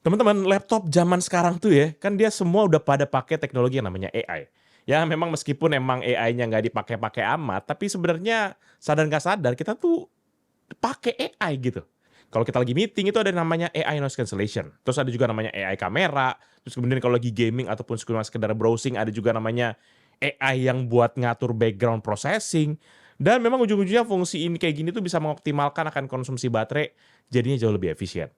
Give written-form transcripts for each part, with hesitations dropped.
Teman-teman, laptop zaman sekarang tuh ya, kan dia semua udah pada pakai teknologi yang namanya AI. Ya memang meskipun emang AI-nya nggak dipakai-pakai amat, tapi sebenarnya sadar nggak sadar kita tuh pakai AI gitu. Kalau kita lagi meeting itu ada namanya AI noise cancellation. Terus ada juga namanya AI kamera. Terus kemudian kalau lagi gaming ataupun sekedar browsing ada juga namanya AI yang buat ngatur background processing. Dan memang ujung-ujungnya fungsi ini kayak gini tuh bisa mengoptimalkan akan konsumsi baterai jadinya jauh lebih efisien.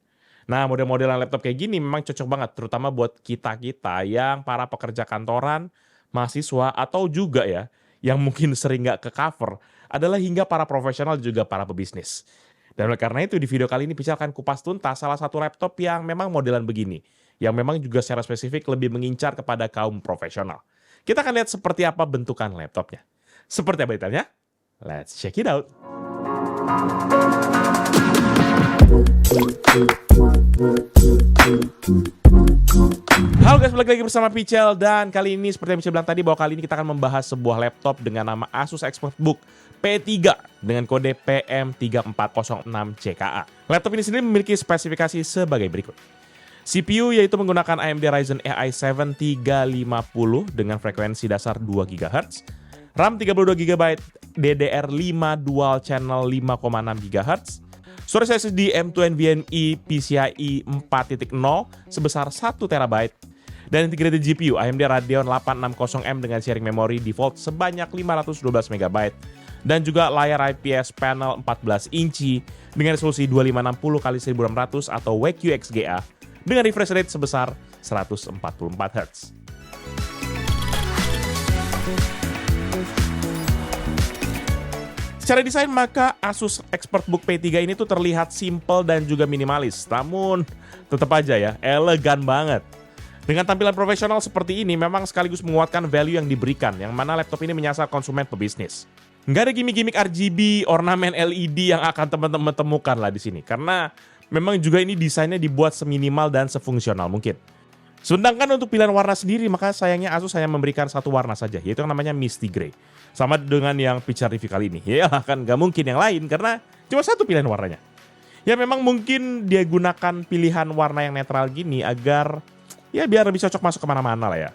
Nah, model-modelan laptop kayak gini memang cocok banget, terutama buat kita-kita yang para pekerja kantoran, mahasiswa, atau juga ya, yang mungkin sering nggak ke-cover, adalah hingga para profesional juga para pebisnis. Dan oleh karena itu di video kali ini Pica akan kupas tuntas salah satu laptop yang memang modelan begini, yang memang juga secara spesifik lebih mengincar kepada kaum profesional. Kita akan lihat seperti apa bentukan laptopnya. Seperti apa detailnya? Let's check it out. Halo guys, balik lagi bersama Pichel dan kali ini seperti yang Pichel bilang tadi bahwa kali ini kita akan membahas sebuah laptop dengan nama Asus ExpertBook P3 dengan kode PM3406CKA. Laptop ini sendiri memiliki spesifikasi sebagai berikut. CPU yaitu menggunakan AMD Ryzen AI 7 350 dengan frekuensi dasar 2 GHz, RAM 32 GB, DDR5 dual channel 5,6 GHz, storage SSD M2 NVMe PCIe 4.0 sebesar 1 TB, dan integrated GPU AMD Radeon 860M dengan sharing memori default sebanyak 512 MB, dan juga layar IPS panel 14 inci dengan resolusi 2560x1600 atau WQXGA dengan refresh rate sebesar 144 Hz. Secara desain maka Asus ExpertBook P3 ini tuh terlihat simple dan juga minimalis, namun tetap aja ya elegan banget. Dengan tampilan profesional seperti ini memang sekaligus menguatkan value yang diberikan, yang mana laptop ini menyasar konsumen pebisnis. Nggak ada gimmick-gimmick RGB, ornamen LED yang akan teman-teman temukan lah di sini, karena memang juga ini desainnya dibuat seminimal dan sefungsional mungkin. Sedangkan untuk pilihan warna sendiri, maka sayangnya Asus hanya memberikan satu warna saja, yaitu yang namanya Misty Grey. Sama dengan yang Pichel review kali ini. Ya kan nggak mungkin yang lain, karena cuma satu pilihan warnanya. Ya memang mungkin dia gunakan pilihan warna yang netral gini agar ya biar lebih cocok masuk kemana-mana lah ya.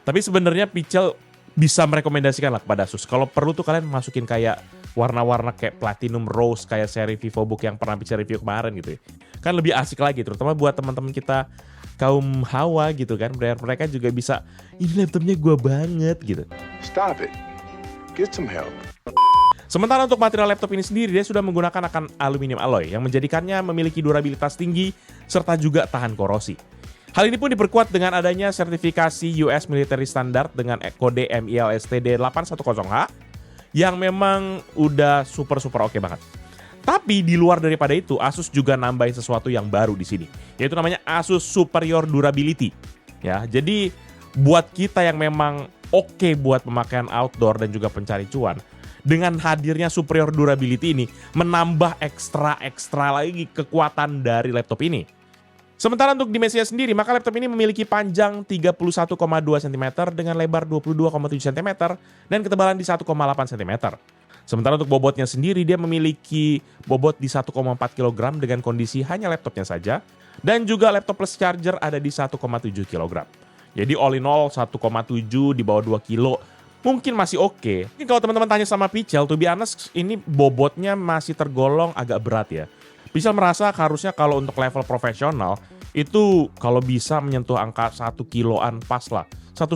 Tapi sebenarnya Pichel bisa merekomendasikan lah kepada Asus. Kalau perlu tuh kalian masukin kayak warna-warna kayak Platinum Rose kayak seri VivoBook yang pernah Pichel review kemarin gitu ya. Kan lebih asik lagi, terutama buat teman-teman kita kaum hawa gitu kan, biar mereka juga bisa, ini laptopnya gua banget gitu. Stop it. Get some help. Sementara untuk material laptop ini sendiri, dia sudah menggunakan akan aluminium alloy yang menjadikannya memiliki durabilitas tinggi serta juga tahan korosi. Hal ini pun diperkuat dengan adanya sertifikasi US Military Standard dengan kode MIL-STD 810H yang memang udah super oke banget. Tapi di luar daripada itu, Asus juga nambahin sesuatu yang baru di sini, yaitu namanya Asus Superior Durability. Ya, jadi buat kita yang memang oke buat pemakaian outdoor dan juga pencari cuan, dengan hadirnya Superior Durability ini menambah ekstra lagi kekuatan dari laptop ini. Sementara untuk dimensinya sendiri, maka laptop ini memiliki panjang 31,2 cm dengan lebar 22,7 cm dan ketebalan di 1,8 cm. Sementara untuk bobotnya sendiri, dia memiliki bobot di 1,4 kg dengan kondisi hanya laptopnya saja, dan juga laptop plus charger ada di 1,7 kg. Jadi all in all 1,7 di bawah 2 kilo mungkin masih oke. Mungkin kalau teman-teman tanya sama Pichel, to be honest ini bobotnya masih tergolong agak berat ya. Pichel merasa harusnya kalau untuk level profesional itu kalau bisa menyentuh angka 1 kiloan pas lah. 1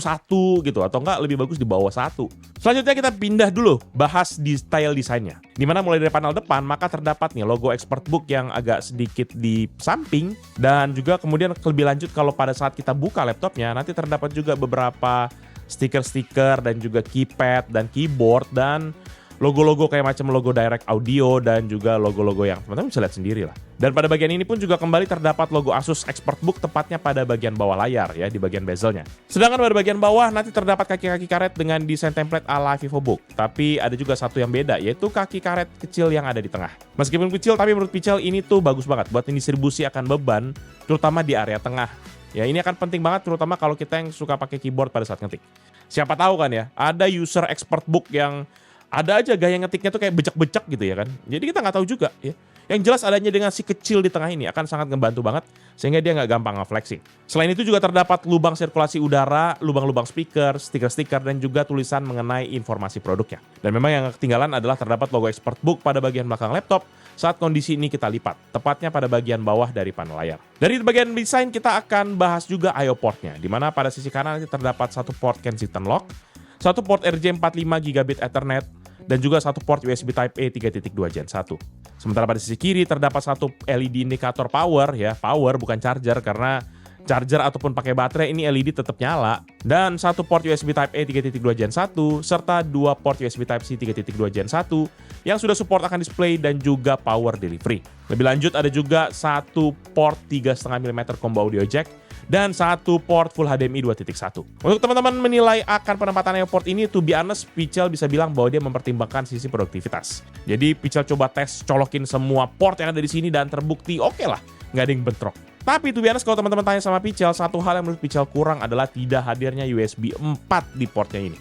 gitu atau enggak lebih bagus di bawah 1. Selanjutnya kita pindah dulu bahas detail desainnya. Dimana mulai dari panel depan maka terdapat nih logo ExpertBook yang agak sedikit di samping, dan juga kemudian lebih lanjut kalau pada saat kita buka laptopnya nanti terdapat juga beberapa stiker-stiker dan juga keypad dan keyboard dan logo-logo kayak macam logo Direct Audio dan juga logo-logo yang teman-teman bisa lihat sendiri lah. Dan pada bagian ini pun juga kembali terdapat logo Asus ExpertBook tepatnya pada bagian bawah layar ya, di bagian bezelnya. Sedangkan pada bagian bawah nanti terdapat kaki-kaki karet dengan desain template ala VivoBook. Tapi ada juga satu yang beda, yaitu kaki karet kecil yang ada di tengah. Meskipun kecil tapi menurut Pichel ini tuh bagus banget buat distribusi akan beban, terutama di area tengah. Ya ini akan penting banget terutama kalau kita yang suka pakai keyboard pada saat ngetik. Siapa tahu kan ya, ada user ExpertBook yang ada aja gaya ngetiknya tuh kayak becek-becek gitu ya kan. Jadi kita nggak tahu juga ya. Yang jelas adanya dengan si kecil di tengah ini akan sangat ngebantu banget sehingga dia nggak gampang nge-flexing. Selain itu juga terdapat lubang sirkulasi udara, lubang-lubang speaker, stiker-stiker, dan juga tulisan mengenai informasi produknya. Dan memang yang ketinggalan adalah terdapat logo ExpertBook pada bagian belakang laptop saat kondisi ini kita lipat, tepatnya pada bagian bawah dari panel layar. Dari bagian desain kita akan bahas juga I/O portnya, di mana pada sisi kanan nanti terdapat satu port Kensington Lock, satu port RJ45 Gigabit Ethernet, dan juga satu port USB Type-A 3.2 Gen 1. Sementara pada sisi kiri terdapat satu LED indikator power, ya power bukan charger, karena charger ataupun pakai baterai ini LED tetap nyala, dan satu port USB Type-A 3.2 Gen 1 serta dua port USB Type-C 3.2 Gen 1 yang sudah support akan display dan juga power delivery. Lebih lanjut ada juga satu port 3,5 mm combo audio jack dan satu port Full HDMI 2.1. Untuk teman-teman menilai akan penempatan I/O port ini, to be honest, Pichel bisa bilang bahwa dia mempertimbangkan sisi produktivitas. Jadi Pichel coba tes colokin semua port yang ada di sini dan terbukti oke lah, nggak ada yang bentrok. Tapi to be honest, kalau teman-teman tanya sama Pichel, satu hal yang menurut Pichel kurang adalah tidak hadirnya USB 4 di portnya ini.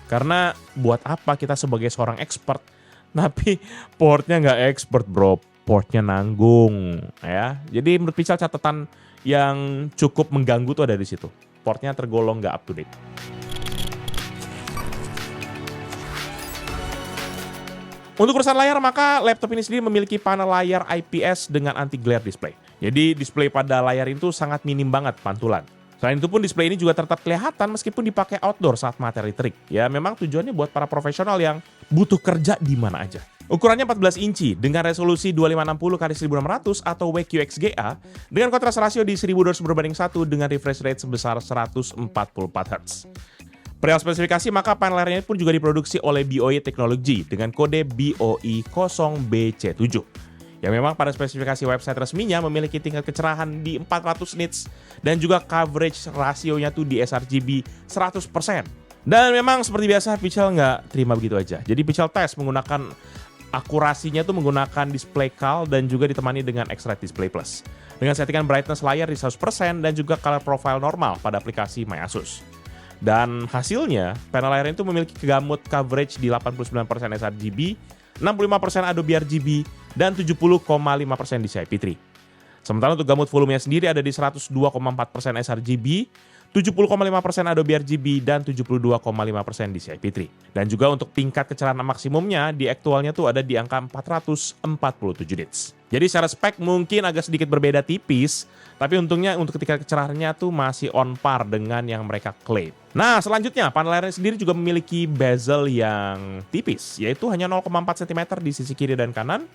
Karena buat apa kita sebagai seorang expert, tapi portnya nggak expert bro, portnya nanggung ya. Jadi menurut Pichel catatan yang cukup mengganggu tuh ada di situ. Portnya tergolong nggak up to date. Untuk urusan layar, maka laptop ini sendiri memiliki panel layar IPS dengan anti-glare display. Jadi display pada layar itu sangat minim banget pantulan. Selain itu pun display ini juga tetap kelihatan meskipun dipakai outdoor saat materi terik. Ya memang tujuannya buat para profesional yang butuh kerja di mana aja. Ukurannya 14 inci dengan resolusi 2560x1600 atau WQXGA dengan kontras rasio di 1200/1 dengan refresh rate sebesar 144 Hz. Perihal spesifikasi, maka panel layarnya pun juga diproduksi oleh BOE Technology dengan kode BOE 0BC7. Yang memang pada spesifikasi website resminya memiliki tingkat kecerahan di 400 nits dan juga coverage rasionya tuh di sRGB 100%. Dan memang seperti biasa Pichel nggak terima begitu aja. Jadi Pichel tes menggunakan akurasinya tuh menggunakan display CAL dan juga ditemani dengan X-Rite Display Plus. Dengan settingan brightness layar di 100% dan juga color profile normal pada aplikasi MyAsus. Dan hasilnya, panel layar itu memiliki gamut coverage di 89% sRGB, 65% Adobe RGB, dan 70,5% DCI-P3. Sementara untuk gamut volumenya sendiri ada di 102,4% sRGB, 70,5% Adobe RGB, dan 72,5% DCI-P3. Dan juga untuk tingkat kecerahan maksimumnya di aktualnya tuh ada di angka 447 nits. Jadi secara spek mungkin agak sedikit berbeda tipis, tapi untungnya untuk tingkat kecerahannya tuh masih on par dengan yang mereka klaim. Nah selanjutnya panel layarnya sendiri juga memiliki bezel yang tipis, yaitu hanya 0,4 cm di sisi kiri dan kanan,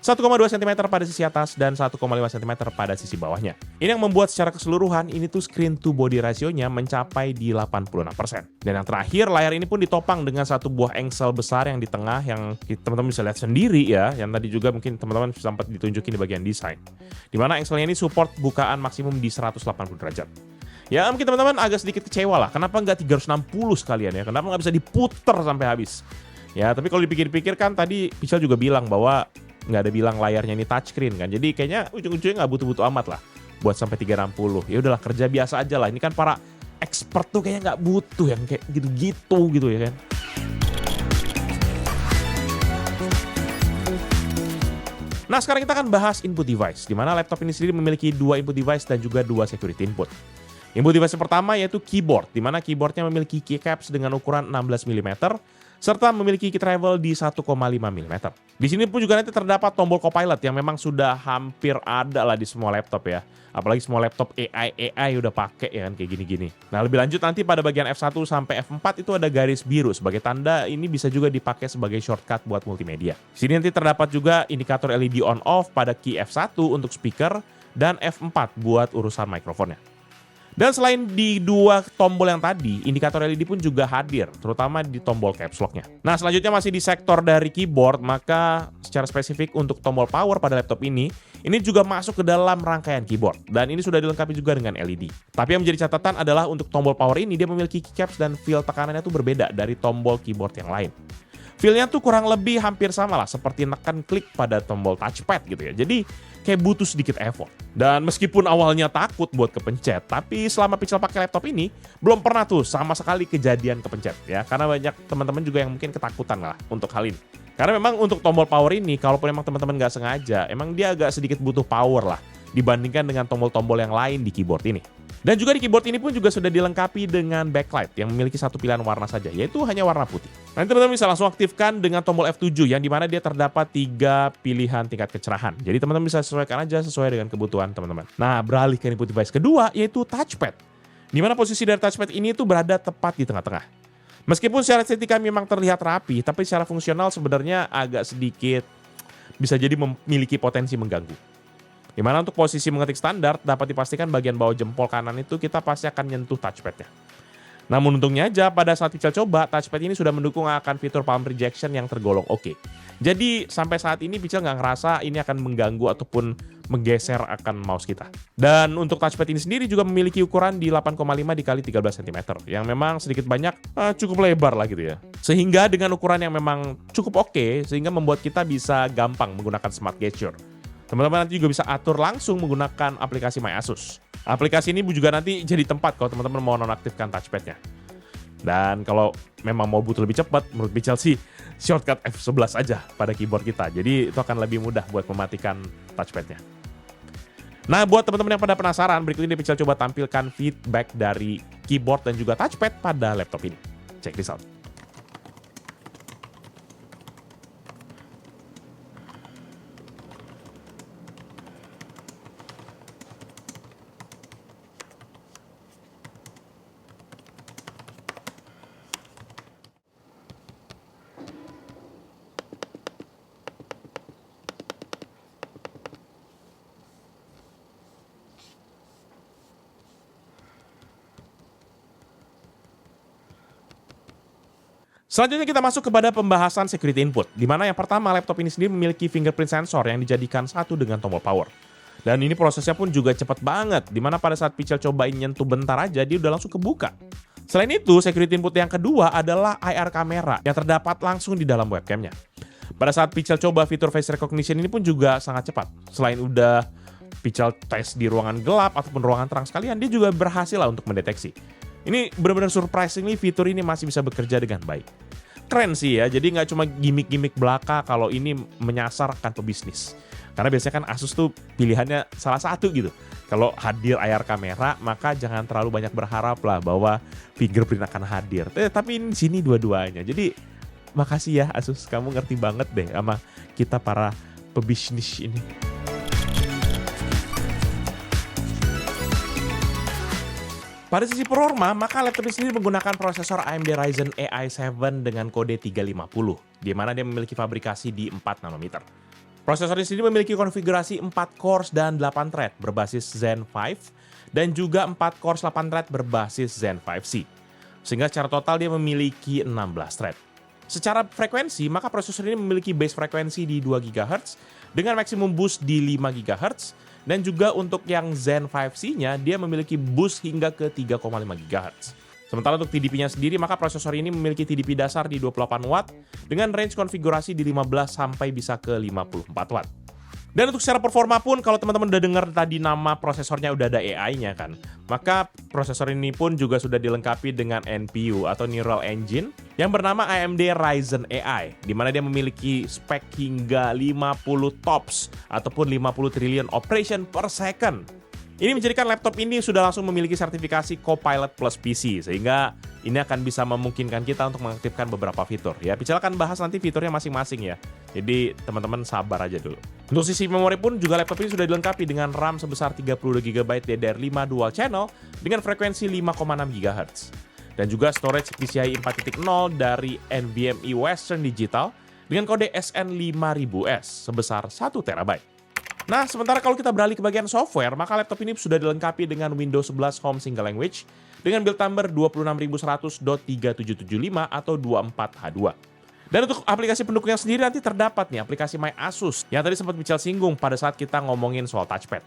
1,2 cm pada sisi atas, dan 1,5 cm pada sisi bawahnya. Ini yang membuat secara keseluruhan ini tuh screen to body rasionya mencapai di 86%. Dan yang terakhir, layar ini pun ditopang dengan satu buah engsel besar yang di tengah yang teman-teman bisa lihat sendiri ya, yang tadi juga mungkin teman-teman sempat ditunjukin di bagian desain. Dimana engselnya ini support bukaan maksimum di 180 derajat. Ya mungkin teman-teman agak sedikit kecewa lah, kenapa nggak 360 sekalian ya, kenapa nggak bisa diputer sampai habis. Ya tapi kalau dipikir-pikir kan tadi Pichel juga bilang bahwa nggak ada bilang layarnya ini touchscreen kan, jadi kayaknya ujung-ujungnya nggak butuh-butuh amat lah buat sampai 360. Ya udahlah kerja biasa aja lah, ini kan para expert tuh kayaknya nggak butuh yang kayak gitu-gitu gitu ya kan. Nah sekarang kita akan bahas input device, di mana laptop ini sendiri memiliki dua input device dan juga dua security input. Input device yang pertama yaitu keyboard, di mana keyboardnya memiliki keycaps dengan ukuran 16 mm serta memiliki key travel di 1,5 mm. Di sini pun juga nanti terdapat tombol Copilot yang memang sudah hampir ada lah di semua laptop ya. Apalagi semua laptop AI udah pakai ya kan kayak gini-gini. Nah lebih lanjut nanti pada bagian F1 sampai F4 itu ada garis biru sebagai tanda ini bisa juga dipakai sebagai shortcut buat multimedia. Di sini nanti terdapat juga indikator LED on off pada key F1 untuk speaker dan F4 buat urusan mikrofonnya. Dan selain di dua tombol yang tadi, indikator LED pun juga hadir, terutama di tombol caps lock-nya. Nah, selanjutnya masih di sektor dari keyboard, maka secara spesifik untuk tombol power pada laptop ini juga masuk ke dalam rangkaian keyboard. Dan ini sudah dilengkapi juga dengan LED. Tapi yang menjadi catatan adalah untuk tombol power ini, dia memiliki keycaps dan feel tekanannya tuh berbeda dari tombol keyboard yang lain. Feel-nya tuh kurang lebih hampir sama lah, seperti nekan klik pada tombol touchpad gitu ya. Jadi kayak butuh sedikit effort. Dan meskipun awalnya takut buat kepencet, tapi selama Pichel pakai laptop ini, belum pernah tuh sama sekali kejadian kepencet ya. Karena banyak teman-teman juga yang mungkin ketakutan lah untuk hal ini. Karena memang untuk tombol power ini, kalaupun memang teman-teman nggak sengaja, emang dia agak sedikit butuh power lah dibandingkan dengan tombol-tombol yang lain di keyboard ini. Dan juga di keyboard ini pun juga sudah dilengkapi dengan backlight yang memiliki satu pilihan warna saja, yaitu hanya warna putih. Nanti teman-teman bisa langsung aktifkan dengan tombol F7 yang dimana dia terdapat 3 pilihan tingkat kecerahan. Jadi teman-teman bisa sesuaikan aja sesuai dengan kebutuhan teman-teman. Nah, beralih ke input device kedua, yaitu touchpad. Dimana posisi dari touchpad ini tuh berada tepat di tengah-tengah. Meskipun secara estetika memang terlihat rapi, tapi secara fungsional sebenarnya agak sedikit bisa jadi memiliki potensi mengganggu. Dimana untuk posisi mengetik standar dapat dipastikan bagian bawah jempol kanan itu kita pasti akan nyentuh touchpadnya. Namun untungnya aja pada saat Pichel coba, touchpad ini sudah mendukung akan fitur palm rejection yang tergolong oke. Jadi sampai saat ini Pichel nggak ngerasa ini akan mengganggu ataupun menggeser akan mouse kita. Dan untuk touchpad ini sendiri juga memiliki ukuran di 8,5 dikali 13 cm yang memang sedikit banyak cukup lebar lah gitu ya. Sehingga dengan ukuran yang memang cukup oke, sehingga membuat kita bisa gampang menggunakan smart gesture. Teman-teman nanti juga bisa atur langsung menggunakan aplikasi MyAsus. Aplikasi ini juga nanti jadi tempat kalau teman-teman mau nonaktifkan touchpadnya. Dan kalau memang mau butuh lebih cepat, menurut Pichel sih shortcut F11 aja pada keyboard kita. Jadi itu akan lebih mudah buat mematikan touchpadnya. Nah, buat teman-teman yang pada penasaran, berikut ini Pichel coba tampilkan feedback dari keyboard dan juga touchpad pada laptop ini. Check this out. Selanjutnya kita masuk kepada pembahasan security input, di mana yang pertama laptop ini sendiri memiliki fingerprint sensor yang dijadikan satu dengan tombol power. Dan ini prosesnya pun juga cepat banget, di mana pada saat Pichel cobain nyentuh bentar aja dia udah langsung kebuka. Selain itu, security input yang kedua adalah IR kamera yang terdapat langsung di dalam webcamnya. Pada saat Pichel coba fitur face recognition ini pun juga sangat cepat. Selain udah Pichel tes di ruangan gelap ataupun ruangan terang sekalian, dia juga berhasil lah untuk mendeteksi. Ini benar-benar surprisingly fitur ini masih bisa bekerja dengan baik. Keren sih ya, jadi nggak cuma gimmick-gimmick belaka kalau ini menyasar akan pebisnis. Karena biasanya kan Asus tuh pilihannya salah satu gitu. Kalau hadir IR kamera, maka jangan terlalu banyak berharap lah bahwa fingerprint akan hadir. Tapi ini sini dua-duanya. Jadi makasih ya Asus, kamu ngerti banget deh sama kita para pebisnis ini. Pada sisi performa, maka laptop ini sendiri menggunakan prosesor AMD Ryzen AI 7 dengan kode 350, di mana dia memiliki fabrikasi di 4 nanometer. Prosesor ini sendiri memiliki konfigurasi 4 cores dan 8 thread berbasis Zen 5, dan juga 4 cores 8 thread berbasis Zen 5C. Sehingga secara total dia memiliki 16 thread. Secara frekuensi, maka prosesor ini memiliki base frekuensi di 2 GHz dengan maksimum boost di 5 GHz, dan juga untuk yang Zen 5C-nya, dia memiliki boost hingga ke 3,5 GHz. Sementara untuk TDP-nya sendiri, maka prosesor ini memiliki TDP dasar di 28 Watt dengan range konfigurasi di 15 sampai bisa ke 54 Watt. Dan untuk secara performa pun, kalau teman-teman udah dengar tadi nama prosesornya udah ada AI-nya kan, maka prosesor ini pun juga sudah dilengkapi dengan NPU atau Neural Engine yang bernama AMD Ryzen AI, di mana dia memiliki spek hingga 50 TOPS ataupun 50 trillion operation per second. Ini menjadikan laptop ini sudah langsung memiliki sertifikasi Copilot Plus PC, sehingga ini akan bisa memungkinkan kita untuk mengaktifkan beberapa fitur. Ya, Pichel akan bahas nanti fiturnya masing-masing ya. Jadi teman-teman sabar aja dulu. Untuk sisi memori pun juga laptop ini sudah dilengkapi dengan RAM sebesar 32GB DDR5 dual channel dengan frekuensi 5,6 GHz. Dan juga storage PCIe 4.0 dari NVMe Western Digital dengan kode SN5000S sebesar 1 TB. Nah, sementara kalau kita beralih ke bagian software, maka laptop ini sudah dilengkapi dengan Windows 11 Home Single Language dengan build number 26100.3775 atau 24H2. Dan untuk aplikasi pendukungnya sendiri nanti terdapat nih aplikasi MyAsus yang tadi sempat Pichel singgung pada saat kita ngomongin soal touchpad.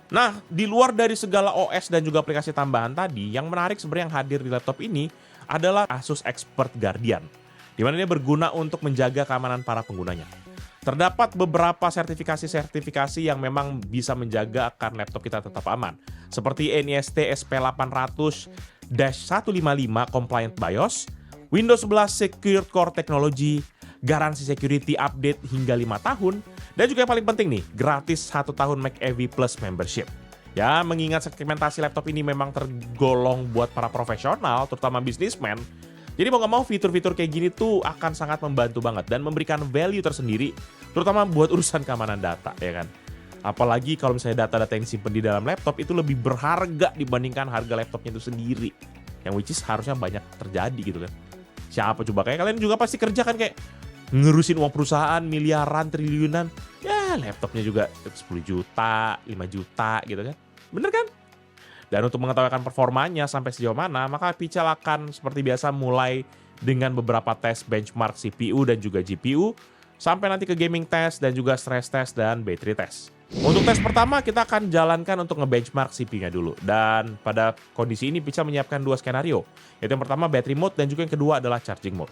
Nah, di luar dari segala OS dan juga aplikasi tambahan tadi, yang menarik sebenarnya yang hadir di laptop ini adalah Asus Expert Guardian, di mana dia berguna untuk menjaga keamanan para penggunanya. Terdapat beberapa sertifikasi yang memang bisa menjaga agar laptop kita tetap aman, seperti NIST SP800-155 Compliant BIOS, Windows 11 Secure Core Technology, garansi security update hingga 5 tahun, dan juga yang paling penting nih, gratis 1 tahun MacAV Plus membership. Ya, mengingat segmentasi laptop ini memang tergolong buat para profesional, terutama bisnismen, jadi mau nggak mau fitur-fitur kayak gini tuh akan sangat membantu banget dan memberikan value tersendiri, terutama buat urusan keamanan data, ya kan. Apalagi kalau misalnya data-data yang disimpan di dalam laptop itu lebih berharga dibandingkan harga laptopnya itu sendiri. Yang which is harusnya banyak terjadi gitu kan. Siapa coba, kayak kalian juga pasti kerja kan kayak ngurusin uang perusahaan miliaran, triliunan. Ya laptopnya juga 10 juta, 5 juta gitu kan. Bener kan? Dan untuk mengetahui performanya sampai sejauh mana, maka Pichel akan seperti biasa mulai dengan beberapa tes benchmark CPU dan juga GPU, sampai nanti ke gaming test dan juga stress test dan battery test. Untuk tes pertama kita akan jalankan untuk nge-benchmark CPU-nya dulu. Dan pada kondisi ini Pichel menyiapkan 2 skenario, yaitu yang pertama battery mode dan juga yang kedua adalah charging mode.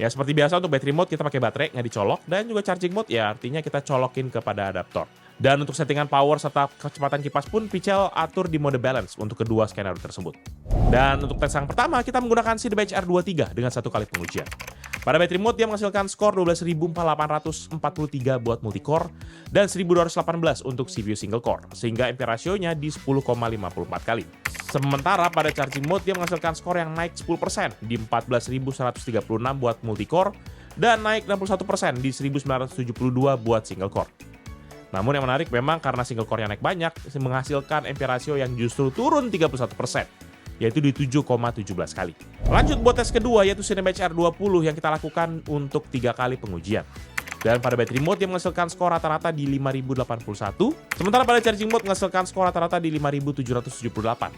Ya seperti biasa untuk battery mode kita pakai baterai nggak dicolok, dan juga charging mode ya artinya kita colokin kepada adaptor. Dan untuk settingan power serta kecepatan kipas pun Pichel atur di mode balance untuk kedua skenario tersebut. Dan untuk tes yang pertama kita menggunakan Cinebench R23 dengan 1 kali pengujian. Pada battery mode dia menghasilkan skor 12.843 buat multicore dan 1.218 untuk CPU single core, sehingga ampere rasionya di 10,54 kali. Sementara pada charging mode dia menghasilkan skor yang naik 10% di 14.136 buat multicore dan naik 61% di 1.972 buat single core. Namun yang menarik memang karena single core-nya naik banyak, menghasilkan ampere rasio yang justru turun 31%, yaitu di 7,17 kali. Lanjut buat tes kedua yaitu Cinebench R20 yang kita lakukan untuk 3 kali pengujian. Dan pada battery mode dia menghasilkan skor rata-rata di 5.081, sementara pada charging mode menghasilkan skor rata-rata di 5.778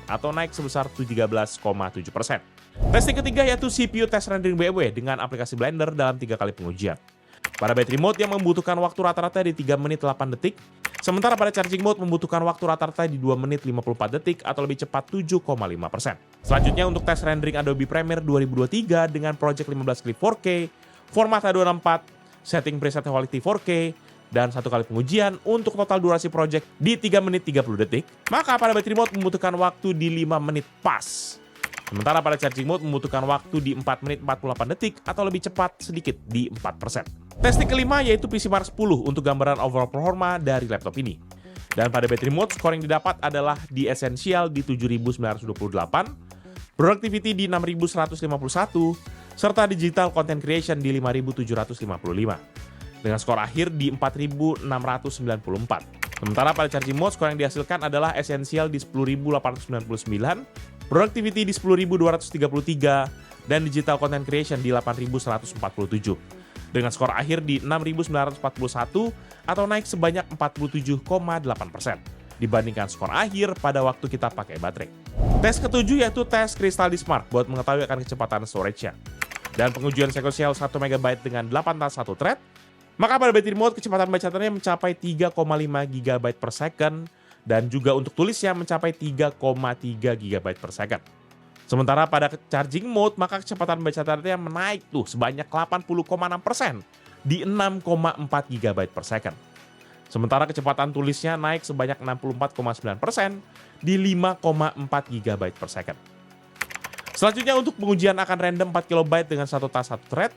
atau naik sebesar 13,7%. Testing ketiga yaitu CPU test rendering BMW dengan aplikasi Blender dalam 3 kali pengujian. Pada battery mode yang membutuhkan waktu rata-rata di 3 menit 8 detik, sementara pada charging mode membutuhkan waktu rata-rata di 2 menit 54 detik atau lebih cepat 7,5%. Selanjutnya untuk tes rendering Adobe Premiere 2023 dengan project 15 klip 4K, format H264, setting preset quality 4K, dan 1 kali pengujian untuk total durasi project di 3 menit 30 detik, maka pada battery mode membutuhkan waktu di 5 menit pas. Sementara pada charging mode membutuhkan waktu di 4 menit 48 detik atau lebih cepat sedikit di 4%. Testing kelima yaitu PCMark 10 untuk gambaran overall performa dari laptop ini. Dan pada battery mode skor yang didapat adalah di Essential di 7.928, Productivity di 6.151, serta Digital Content Creation di 5.755. Dengan skor akhir di 4.694. Sementara pada charging mode skor yang dihasilkan adalah Essential di 10.899, Productivity di 10.233, dan Digital Content Creation di 8.147. Dengan skor akhir di 6.941 atau naik sebanyak 47,8% dibandingkan skor akhir pada waktu kita pakai baterai. Tes ketujuh yaitu tes Crystal Disk Mark buat mengetahui akan kecepatan storage-nya. Dan pengujian sekuensial 1 MB dengan 8 tas 1 thread, maka pada battery mode kecepatan bacaannya mencapai 3,5 GB per second dan juga untuk tulisnya mencapai 3,3 GB per second. Sementara pada charging mode maka kecepatan bacaannya menaik tuh sebanyak 80,6% di 6,4 GB per second. Sementara kecepatan tulisnya naik sebanyak 64,9% di 5,4 GB per second. Selanjutnya untuk pengujian akan random 4 KB dengan 1 tas 1 thread,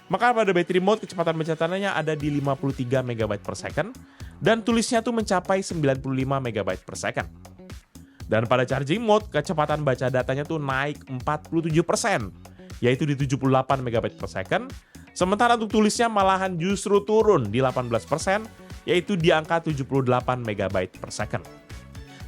maka pada battery mode kecepatan bacaannya ada di 53 MB per second dan tulisnya tuh mencapai 95 MB per second. Dan pada charging mode kecepatan baca datanya tuh naik 47%, yaitu di 78 MB per second. Sementara untuk tulisnya malahan justru turun di 18%, yaitu di angka 78 MB per second.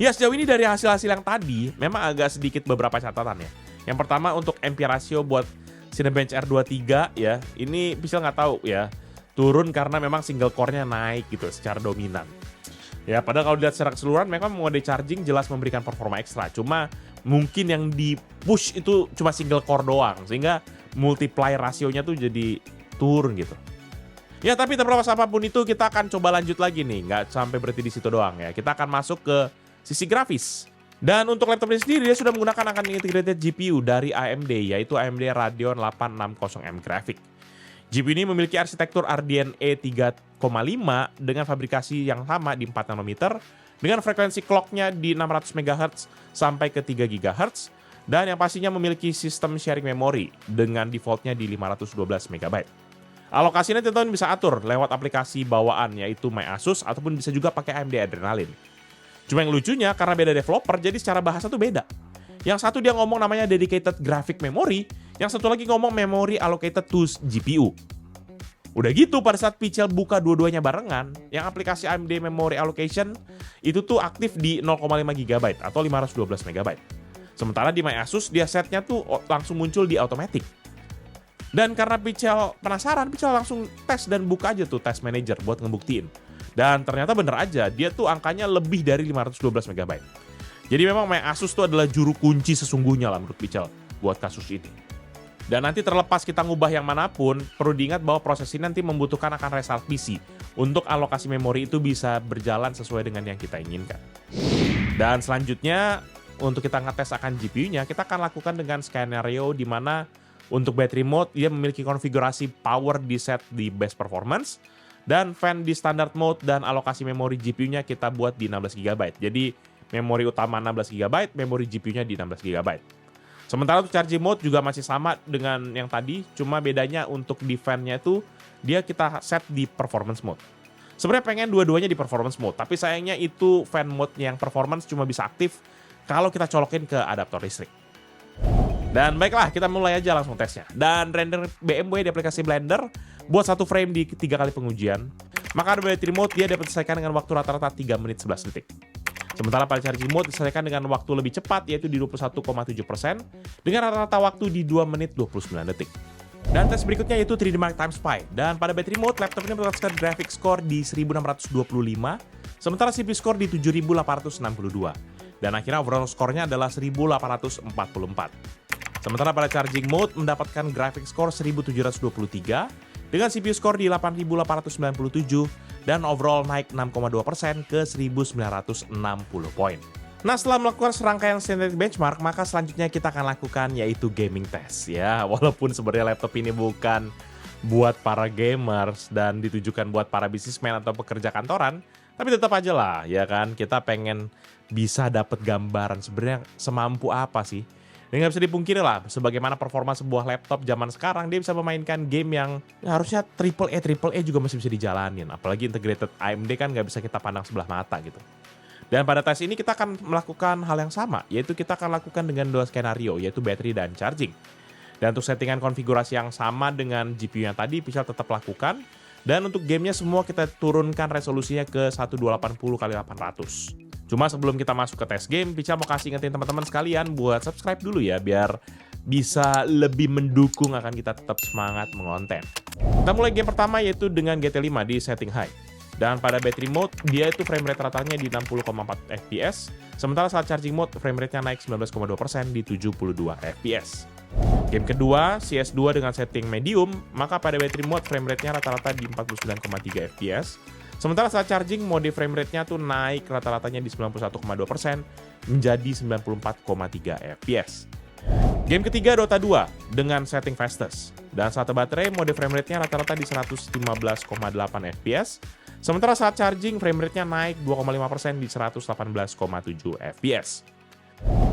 Ya sejauh ini dari hasil-hasil yang tadi memang agak sedikit beberapa catatan ya. Yang pertama untuk ampere ratio buat Cinebench R23 ya, ini bisa nggak tahu ya, turun karena memang single core-nya naik gitu secara dominan. Ya, padahal kalau dilihat secara keseluruhan memang mode charging jelas memberikan performa ekstra. Cuma mungkin yang di push itu cuma single core doang, sehingga multiply rasionya tuh jadi turun gitu. Ya, tapi terlepas apapun itu kita akan coba lanjut lagi nih, nggak sampai berhenti di situ doang ya. Kita akan masuk ke sisi grafis. Dan untuk laptop ini sendiri dia sudah menggunakan akan integrated GPU dari AMD, yaitu AMD Radeon 860M Graphic. GPU ini memiliki arsitektur RDNA 3,5 dengan fabrikasi yang sama di 4 nanometer, dengan frekuensi clock-nya di 600 MHz sampai ke 3 GHz, dan yang pastinya memiliki sistem sharing memory dengan defaultnya di 512 MB. Alokasinya teman-teman bisa atur lewat aplikasi bawaan yaitu MyAsus ataupun bisa juga pakai AMD Adrenalin. Cuma yang lucunya karena beda developer jadi secara bahasa tuh beda. Yang satu dia ngomong namanya dedicated graphic memory, yang satu lagi ngomong memory allocated to GPU. Udah gitu pada saat Pichel buka dua-duanya barengan, yang aplikasi AMD Memory Allocation itu tuh aktif di 0,5 GB atau 512 MB. Sementara di MyAsus dia setnya tuh langsung muncul di automatic. Dan karena Pichel penasaran, Pichel langsung tes dan buka aja tuh test manager buat ngebuktiin. Dan ternyata bener aja, dia tuh angkanya lebih dari 512 MB. Jadi memang MyAsus tuh adalah juru kunci sesungguhnya lah menurut Pichel buat kasus ini. Dan nanti terlepas kita ngubah yang manapun, perlu diingat bahwa proses ini nanti membutuhkan akan restart PC untuk alokasi memori itu bisa berjalan sesuai dengan yang kita inginkan. Dan selanjutnya, untuk kita ngetes akan GPU-nya, kita akan lakukan dengan skenario di mana untuk battery mode, dia memiliki konfigurasi power di set di best performance, dan fan di standard mode dan alokasi memori GPU-nya kita buat di 16 GB. Jadi memori utama 16 GB, memori GPU-nya di 16 GB. Sementara untuk charging mode juga masih sama dengan yang tadi, cuma bedanya untuk di fan-nya itu dia kita set di performance mode. Sebenarnya pengen dua-duanya di performance mode, tapi sayangnya itu fan mode yang performance cuma bisa aktif kalau kita colokin ke adaptor listrik. Dan baiklah, kita mulai aja langsung tesnya. Dan render BMW di aplikasi Blender buat satu frame di 3 kali pengujian. Maka ada battery mode dia dapat diselesaikan dengan waktu rata-rata 3 menit 11 detik. Sementara pada charging mode diselesaikan dengan waktu lebih cepat yaitu di 21,7% dengan rata-rata waktu di 2 menit 29 detik. Dan tes berikutnya yaitu 3D Mark Time Spy. Dan pada battery mode laptop ini mendapatkan graphic score di 1625, sementara CPU score di 7862. Dan akhirnya overall skornya adalah 1844. Sementara pada charging mode mendapatkan graphic score 1723 dengan CPU score di 8897 dan overall naik 6,2% ke 1960 poin. Nah, setelah melakukan serangkaian standard benchmark, maka selanjutnya kita akan lakukan yaitu gaming test ya. Walaupun sebenarnya laptop ini bukan buat para gamers dan ditujukan buat para businessman atau pekerja kantoran, tapi tetap aja lah ya kan, kita pengen bisa dapat gambaran sebenarnya semampu apa sih. Dan nggak bisa dipungkiri lah, sebagaimana performa sebuah laptop zaman sekarang, dia bisa memainkan game yang harusnya triple A juga masih bisa dijalanin. Apalagi integrated AMD kan nggak bisa kita pandang sebelah mata gitu. Dan pada tes ini kita akan melakukan hal yang sama, yaitu kita akan lakukan dengan dua skenario, yaitu battery dan charging. Dan untuk settingan konfigurasi yang sama dengan GPU yang tadi, bisa tetap lakukan. Dan untuk gamenya semua kita turunkan resolusinya ke 1280x800. Cuma sebelum kita masuk ke tes game, Pichel mau kasih ingetin teman-teman sekalian buat subscribe dulu ya, biar bisa lebih mendukung akan kita tetap semangat mengonten. Kita mulai game pertama yaitu dengan GT5 di setting high. Dan pada battery mode, dia itu frame rate ratanya di 60,4 fps, sementara saat charging mode, frame rate-nya naik 19,2% di 72 fps. Game kedua, CS2 dengan setting medium, maka pada battery mode, frame rate-nya rata-rata di 49,3 fps, sementara saat charging, mode frame rate-nya tuh naik rata-ratanya di 91,2% menjadi 94,3 fps. Game ketiga Dota 2 dengan setting fastest. Dan saat baterai, mode frame rate-nya rata-rata di 115,8 fps, sementara saat charging, frame rate-nya naik 2,5% di 118,7 fps.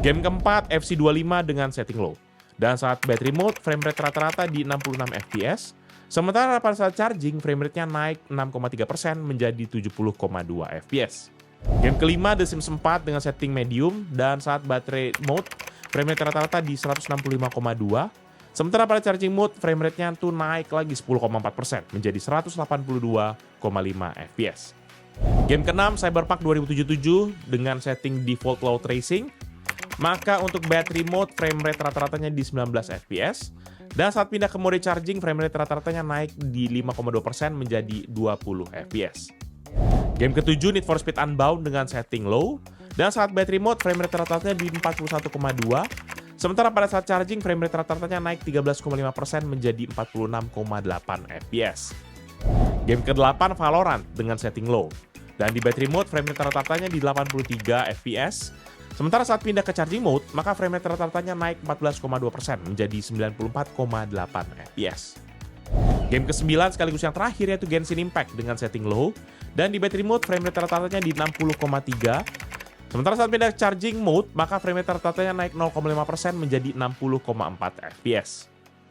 Game keempat FC25 dengan setting low. Dan saat battery mode, frame rate rata-rata di 66 fps, sementara pada saat charging, frame rate-nya naik 6,3% menjadi 70,2 fps. Game kelima The Sims 4 dengan setting medium, dan saat baterai mode, frame rate rata-rata di 165,2, sementara pada charging mode, frame rate-nya tuh naik lagi 10,4% menjadi 182,5 fps. Game keenam Cyberpunk 2077 dengan setting default low tracing, maka untuk battery mode, frame rate rata-ratanya di 19 fps, dan saat pindah ke mode charging, frame rate rata-ratanya naik di 5,2% menjadi 20 fps. Game ketujuh Need for Speed Unbound dengan setting low, dan saat battery mode, frame rate rata-ratanya di 41,2, sementara pada saat charging, frame rate rata-ratanya naik 13,5% menjadi 46,8 fps. Game ke-8 Valorant dengan setting low, dan di battery mode, frame rate rata-ratanya di 83 fps, sementara saat pindah ke charging mode, maka frame rate rata-ratanya naik 14,2% menjadi 94,8 fps. Game ke-9 sekaligus yang terakhir yaitu Genshin Impact dengan setting low, dan di battery mode, frame rate rata-ratanya di 60,3, sementara saat pindah ke charging mode, maka frame rate rata-ratanya naik 0,5% menjadi 60,4 fps.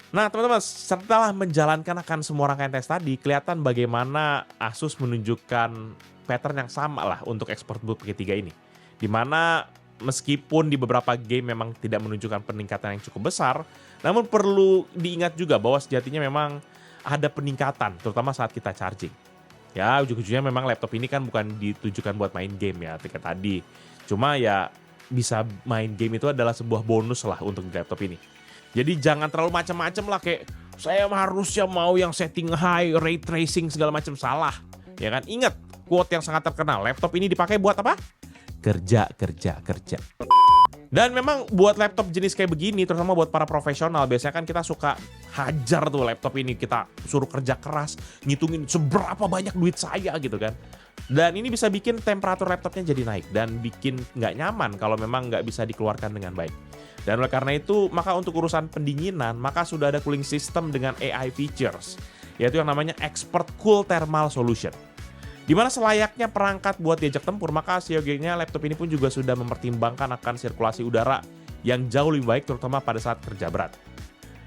Nah, teman-teman, setelah menjalankan akan semua rangkaian tes tadi, kelihatan bagaimana Asus menunjukkan pattern yang sama lah untuk export boot P3 ini. Di mana meskipun di beberapa game memang tidak menunjukkan peningkatan yang cukup besar, namun perlu diingat juga bahwa sejatinya memang ada peningkatan, terutama saat kita charging. Ya, ujung-ujungnya memang laptop ini kan bukan ditujukan buat main game ya, kayak tadi. Cuma ya bisa main game itu adalah sebuah bonus lah untuk di laptop ini. Jadi jangan terlalu macam-macam lah, kayak saya harusnya mau yang setting high, ray tracing segala macam, salah. Ya kan? Ingat quote yang sangat terkenal, laptop ini dipakai buat apa? Kerja. Dan memang buat laptop jenis kayak begini, terutama buat para profesional, biasanya kan kita suka hajar tuh laptop ini, kita suruh kerja keras, ngitungin seberapa banyak duit saya gitu kan. Dan ini bisa bikin temperatur laptopnya jadi naik dan bikin nggak nyaman kalau memang nggak bisa dikeluarkan dengan baik. Dan oleh karena itu, maka untuk urusan pendinginan, maka sudah ada cooling system dengan AI features, yaitu yang namanya Expert Cool Thermal Solution. Di mana selayaknya perangkat buat diajak tempur, maka siogianya laptop ini pun juga sudah mempertimbangkan akan sirkulasi udara yang jauh lebih baik, terutama pada saat kerja berat.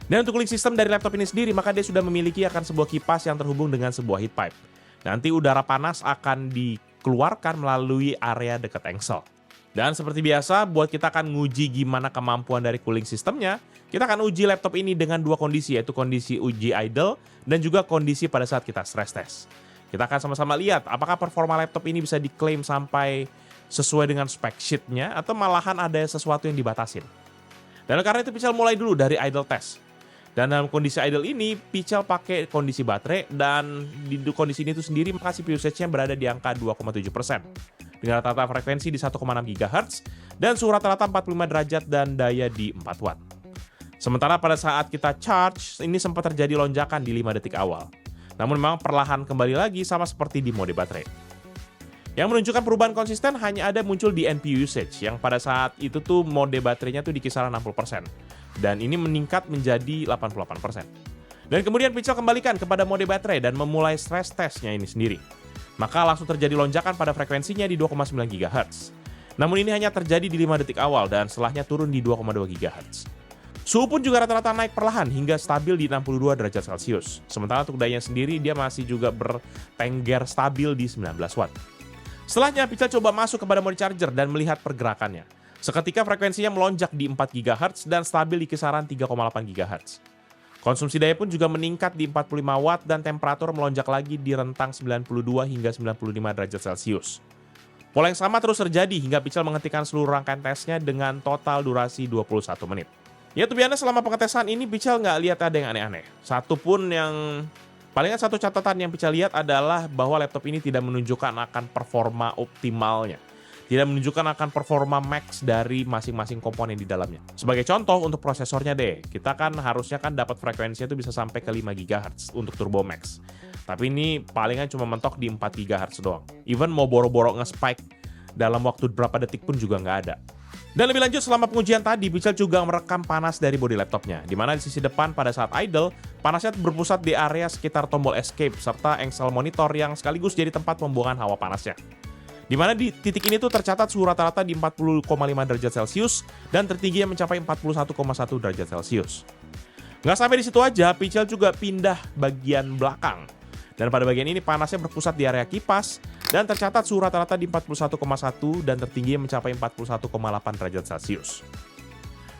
Dan untuk cooling system dari laptop ini sendiri, maka dia sudah memiliki akan sebuah kipas yang terhubung dengan sebuah heat pipe. Nanti udara panas akan dikeluarkan melalui area dekat engsel. Dan seperti biasa, buat kita akan nguji gimana kemampuan dari cooling systemnya, kita akan uji laptop ini dengan dua kondisi, yaitu kondisi uji idle dan juga kondisi pada saat kita stress test. Kita akan sama-sama lihat apakah performa laptop ini bisa diklaim sampai sesuai dengan spec sheet-nya atau malahan ada sesuatu yang dibatasin. Dan karena itu Pichel mulai dulu dari idle test. Dan dalam kondisi idle ini, Pichel pakai kondisi baterai dan di kondisi ini itu sendiri maka CPU usage-nya berada di angka 2,7%. Dengan rata-rata frekuensi di 1,6 GHz dan suhu rata-rata 45 derajat dan daya di 4 Watt. Sementara pada saat kita charge, ini sempat terjadi lonjakan di 5 detik awal. Namun memang perlahan kembali lagi sama seperti di mode baterai. Yang menunjukkan perubahan konsisten hanya ada muncul di NPU usage, yang pada saat itu tuh mode baterainya tuh di kisaran 60%. Dan ini meningkat menjadi 88%. Dan kemudian Pichel kembalikan kepada mode baterai dan memulai stress testnya ini sendiri. Maka langsung terjadi lonjakan pada frekuensinya di 2,9 GHz. Namun ini hanya terjadi di 5 detik awal dan setelahnya turun di 2,2 GHz. Suhu pun juga rata-rata naik perlahan hingga stabil di 62 derajat Celcius. Sementara untuk dayanya sendiri dia masih juga bertengger stabil di 19 Watt. Setelahnya Pichel coba masuk kepada mode charger dan melihat pergerakannya. Seketika frekuensinya melonjak di 4 GHz dan stabil di kisaran 3,8 GHz. Konsumsi daya pun juga meningkat di 45 Watt dan temperatur melonjak lagi di rentang 92 hingga 95 derajat Celcius. Pola yang sama terus terjadi hingga Pichel menghentikan seluruh rangkaian tesnya dengan total durasi 21 menit. Ya, to be honest, selama pengetesan ini Pichel nggak lihat ada yang aneh-aneh. Palingan satu catatan yang Pichel lihat adalah bahwa laptop ini tidak menunjukkan akan performa optimalnya. Tidak menunjukkan akan performa max dari masing-masing komponen di dalamnya. Sebagai contoh untuk prosesornya deh, kita kan harusnya kan dapat frekuensinya itu bisa sampai ke 5 GHz untuk Turbo Max. Tapi ini palingan cuma mentok di 4 GHz doang. Even mau boro-boro nge-spike dalam waktu berapa detik pun juga nggak ada. Dan lebih lanjut, selama pengujian tadi, Pichel juga merekam panas dari bodi laptopnya, di mana di sisi depan pada saat idle, panasnya berpusat di area sekitar tombol escape serta engsel monitor yang sekaligus jadi tempat pembuangan hawa panasnya. Di mana di titik ini tuh tercatat suhu rata-rata di 40,5 derajat Celcius dan tertingginya mencapai 41,1 derajat Celcius. Nggak sampai di situ aja, Pichel juga pindah bagian belakang. Dan pada bagian ini panasnya berpusat di area kipas dan tercatat suhu rata-rata di 41,1 dan tertingginya mencapai 41,8 derajat Celcius.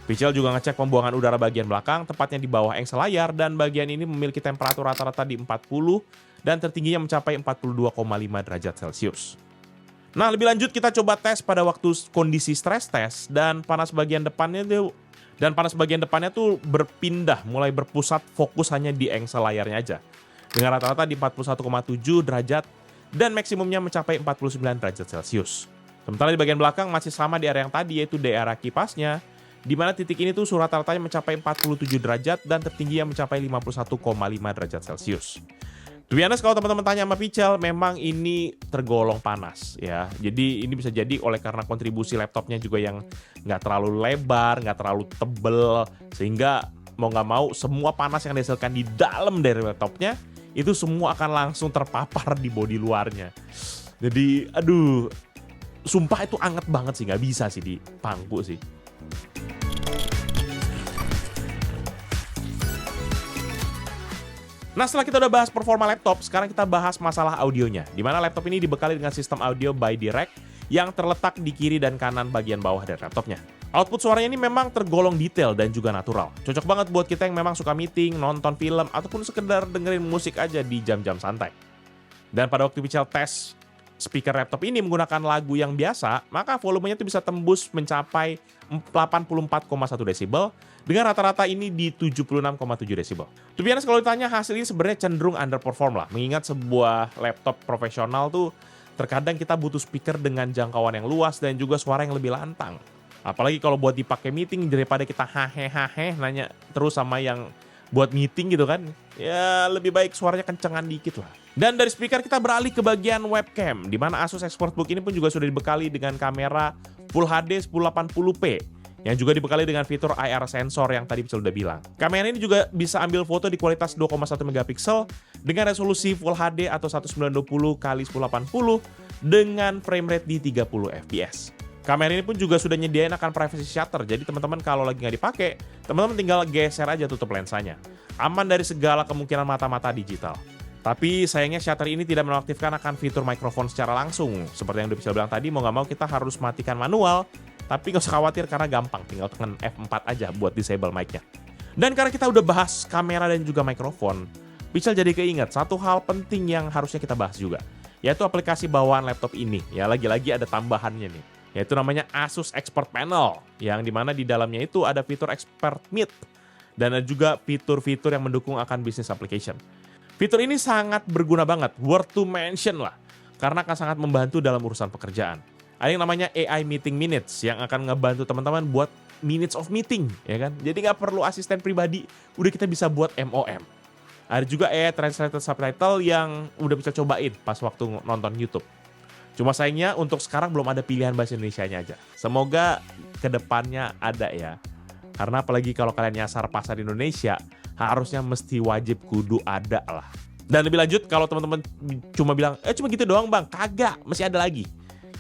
Pichel juga ngecek pembuangan udara bagian belakang, tepatnya di bawah engsel layar, dan bagian ini memiliki temperatur rata-rata di 40 dan tertingginya mencapai 42,5 derajat Celcius. Nah, lebih lanjut kita coba tes pada waktu kondisi stress test dan panas bagian depannya tuh berpindah, mulai berpusat fokus hanya di engsel layarnya aja. Dengan rata-rata di 41,7 derajat dan maksimumnya mencapai 49 derajat Celcius. Sementara di bagian belakang masih sama di area yang tadi, yaitu di area kipasnya, di mana titik ini tuh suhu rata-ratanya mencapai 47 derajat dan tertingginya mencapai 51,5 derajat Celcius. To be honest, kalau teman-teman tanya sama Pichel, memang ini tergolong panas ya. Jadi ini bisa jadi oleh karena kontribusi laptopnya juga yang nggak terlalu lebar, nggak terlalu tebel, sehingga mau nggak mau semua panas yang dihasilkan di dalam dari laptopnya itu semua akan langsung terpapar di bodi luarnya. Jadi aduh, sumpah itu anget banget sih, nggak bisa sih dipangku sih. Nah, setelah kita udah bahas performa laptop, sekarang kita bahas masalah audionya. Di mana laptop ini dibekali dengan sistem audio by direct yang terletak di kiri dan kanan bagian bawah dari laptopnya. Output suaranya ini memang tergolong detail dan juga natural. Cocok banget buat kita yang memang suka meeting, nonton film, ataupun sekedar dengerin musik aja di jam-jam santai. Dan pada waktu Pichel tes speaker laptop ini menggunakan lagu yang biasa, maka volumenya itu bisa tembus mencapai 84,1 desibel dengan rata-rata ini di 76,7 desibel. To be honest, kalau ditanya hasil ini sebenarnya cenderung underperform lah, mengingat sebuah laptop profesional tuh terkadang kita butuh speaker dengan jangkauan yang luas dan juga suara yang lebih lantang. Apalagi kalau buat dipakai meeting daripada kita hahe nanya terus sama yang buat meeting gitu kan, ya lebih baik suaranya kencengan dikit lah. Dan dari speaker kita beralih ke bagian webcam, di mana Asus ExpertBook ini pun juga sudah dibekali dengan kamera Full HD 1080p, yang juga dibekali dengan fitur IR sensor yang tadi Pichel udah bilang. Kamera ini juga bisa ambil foto di kualitas 2,1 megapiksel dengan resolusi Full HD atau 1920x1080 dengan frame rate di 30 fps. Kamera ini pun juga sudah nyediain akan privacy shutter, jadi teman-teman kalau lagi nggak dipakai, teman-teman tinggal geser aja tutup lensanya. Aman dari segala kemungkinan mata-mata digital. Tapi sayangnya shutter ini tidak menonaktifkan akan fitur mikrofon secara langsung. Seperti yang udah bisa bilang tadi, mau nggak mau kita harus matikan manual, tapi nggak usah khawatir karena gampang, tinggal tekan F4 aja buat disable mic-nya. Dan karena kita udah bahas kamera dan juga mikrofon, Pichel jadi keinget satu hal penting yang harusnya kita bahas juga, yaitu aplikasi bawaan laptop ini. Ya lagi-lagi ada tambahannya nih, yaitu namanya Asus Expert Panel, yang dimana di dalamnya itu ada fitur Expert Meet, dan ada juga fitur-fitur yang mendukung akan business application. Fitur ini sangat berguna banget, worth to mention lah, karena akan sangat membantu dalam urusan pekerjaan. Ada yang namanya AI Meeting Minutes yang akan ngebantu teman-teman buat minutes of meeting, ya kan? Jadi nggak perlu asisten pribadi, udah kita bisa buat MOM. Ada juga AI Translated Subtitle yang udah bisa cobain pas waktu nonton YouTube. Cuma sayangnya untuk sekarang belum ada pilihan bahasa Indonesianya aja. Semoga kedepannya ada ya. Karena apalagi kalau kalian nyasar pasar Indonesia, harusnya mesti wajib kudu ada lah. Dan lebih lanjut, kalau teman-teman cuma bilang, cuma gitu doang bang, kagak, masih ada lagi.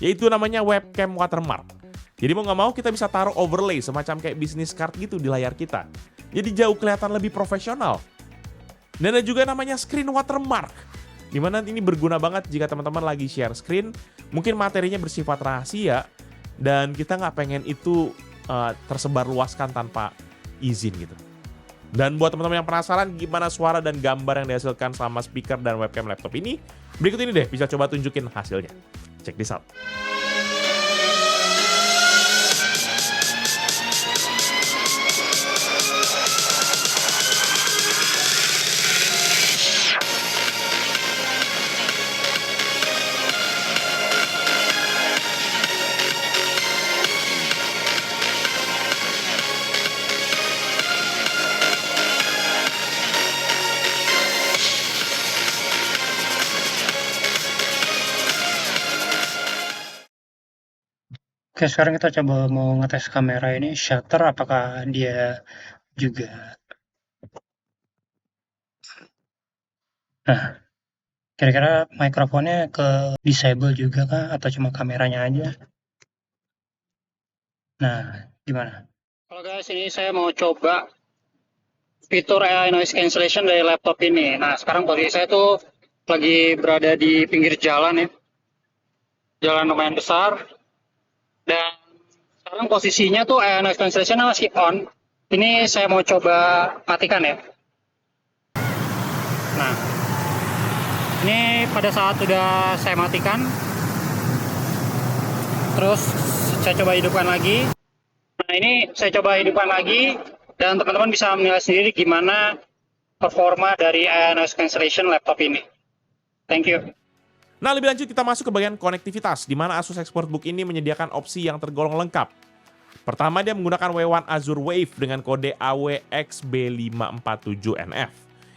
Yaitu namanya webcam watermark. Jadi mau nggak mau kita bisa taruh overlay semacam kayak business card gitu di layar kita. Jadi jauh kelihatan lebih profesional. Dan ada juga namanya screen watermark. Dimana ini berguna banget jika teman-teman lagi share screen, mungkin materinya bersifat rahasia, dan kita nggak pengen itu tersebar luaskan tanpa izin gitu. Dan buat teman-teman yang penasaran gimana suara dan gambar yang dihasilkan sama speaker dan webcam laptop ini, berikut ini deh bisa coba tunjukin hasilnya. Check this out. Oke, sekarang kita coba mau ngetes kamera ini shutter apakah dia juga. Nah, kira-kira mikrofonnya ke disable juga kah atau cuma kameranya aja? Nah, gimana? Kalau guys, ini saya mau coba fitur AI noise cancellation dari laptop ini. Nah, sekarang posisi saya tuh lagi berada di pinggir jalan ya. Jalan lumayan besar. Dan sekarang posisinya tuh AI noise cancellation masih on. Ini saya mau coba matikan ya. Nah, ini pada saat sudah saya matikan, terus saya coba hidupkan lagi. Nah, ini saya coba hidupkan lagi, dan teman-teman bisa menilai sendiri gimana performa dari AI noise cancellation laptop ini. Thank you. Nah, lebih lanjut kita masuk ke bagian konektivitas, di mana Asus ExpertBook ini menyediakan opsi yang tergolong lengkap. Pertama, dia menggunakan W1 Azure Wave dengan kode AWXB547NF,